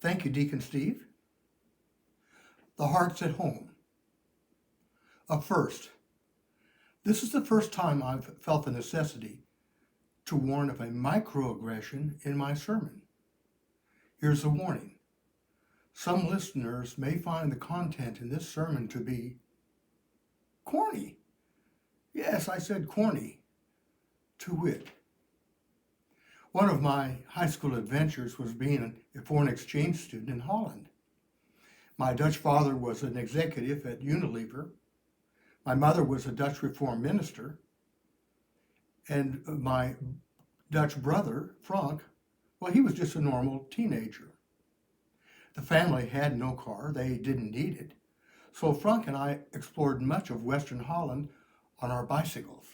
Thank you, Deacon Steve. The heart's at home. Up first, this is the first time I've felt the necessity to warn of a microaggression in my sermon. Here's a warning. Some listeners may find the content in this sermon to be corny. Yes, I said corny. To wit, one of my high school adventures was being a foreign exchange student in Holland. My Dutch father was an executive at Unilever. My mother was a Dutch Reformed minister. And my Dutch brother, Frank, well, he was just a normal teenager. The family had no car. They didn't need it. So Frank and I explored much of Western Holland on our bicycles.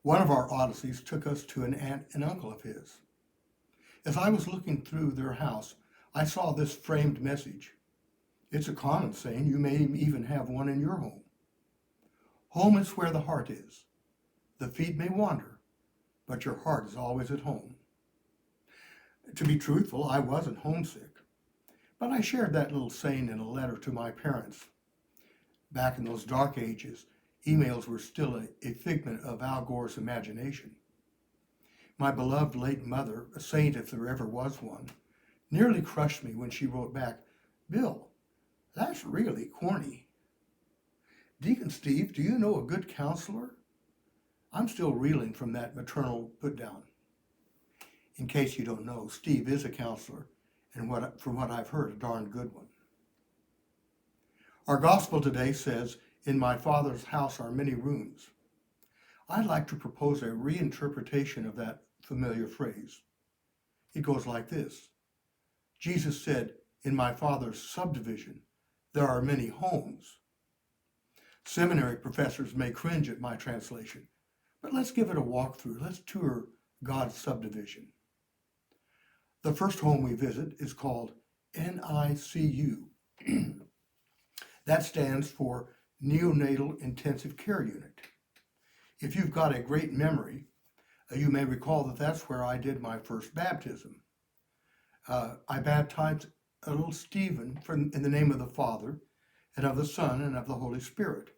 One of our odysseys took us to an aunt and uncle of his. As I was looking through their house, I saw this framed message. It's a common saying. You may even have one in your home. Home is where the heart is. The feet may wander, but your heart is always at home. To be truthful, I wasn't homesick, but I shared that little saying in a letter to my parents. Back in those dark ages, emails were still a figment of Al Gore's imagination. My beloved late mother, a saint if there ever was one, nearly crushed me when she wrote back, "Bill, that's really corny." Deacon Steve, do you know a good counselor? I'm still reeling from that maternal put-down. In case you don't know, Steve is a counselor, and from what I've heard, a darn good one. Our gospel today says, "In my Father's house are many rooms." I'd like to propose a reinterpretation of that familiar phrase. It goes like this. Jesus said, "In my Father's subdivision, there are many homes." Seminary professors may cringe at my translation, but let's give it a walkthrough. Let's tour God's subdivision. The first home we visit is called NICU. That stands for Neonatal Intensive Care Unit. If you've got a great memory, you may recall that that's where I did my first baptism. I baptized a little Stephen in the name of the Father, and of the Son, and of the Holy Spirit.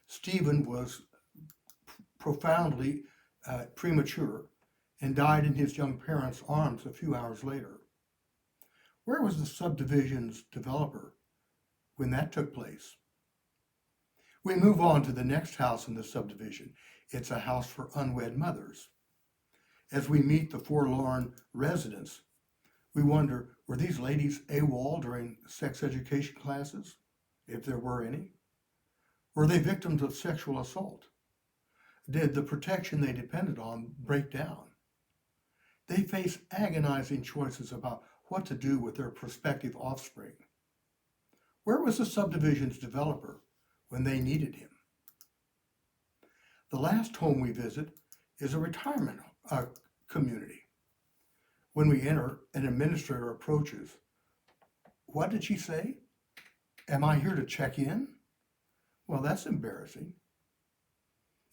Stephen was profoundly premature and died in his young parents' arms a few hours later. Where was the subdivision's developer when that took place? We move on to the next house in the subdivision. It's a house for unwed mothers. As we meet the forlorn residents, we wonder, were these ladies AWOL during sex education classes, if there were any? Were they victims of sexual assault? Did the protection they depended on break down? They face agonizing choices about what to do with their prospective offspring. Where was the subdivision's developer when they needed him? The last home we visit is a retirement community. When we enter, an administrator approaches. "What did she say? Am I here to check in?" Well, that's embarrassing.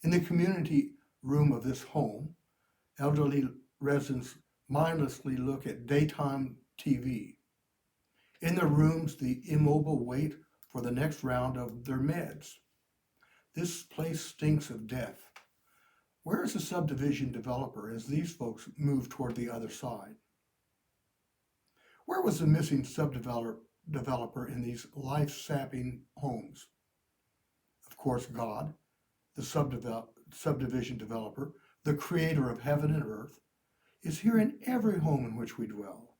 In the community room of this home, elderly residents mindlessly look at daytime TV. In their rooms, the immobile wait for the next round of their meds. This place stinks of death. Where is the subdivision developer as these folks move toward the other side? Where was the missing subdeveloper in these life-sapping homes? Of course, God, the subdivision developer, the creator of heaven and earth, is here in every home in which we dwell.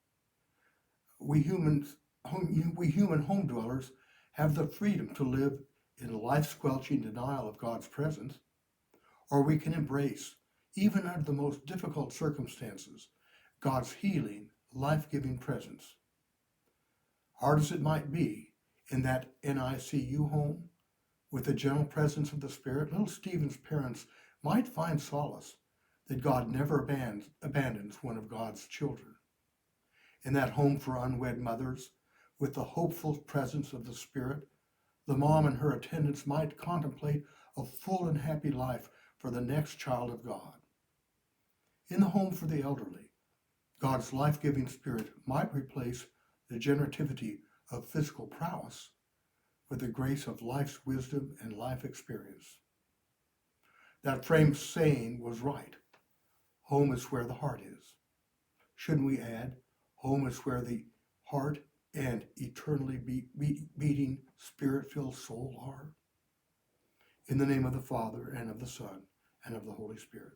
We human home dwellers have the freedom to live in life-squelching denial of God's presence, or we can embrace, even under the most difficult circumstances, God's healing, life-giving presence. Hard as it might be, in that NICU home, with the gentle presence of the Spirit, little Stephen's parents might find solace that God never abandons one of God's children. In that home for unwed mothers, with the hopeful presence of the Spirit, the mom and her attendants might contemplate a full and happy life for the next child of God. In the home for the elderly, God's life-giving spirit might replace the generativity of physical prowess with the grace of life's wisdom and life experience. That framed saying was right. Home is where the heart is. Shouldn't we add, home is where the heart and eternally beating spirit-filled soul are? In the name of the Father, and of the Son, and of the Holy Spirit.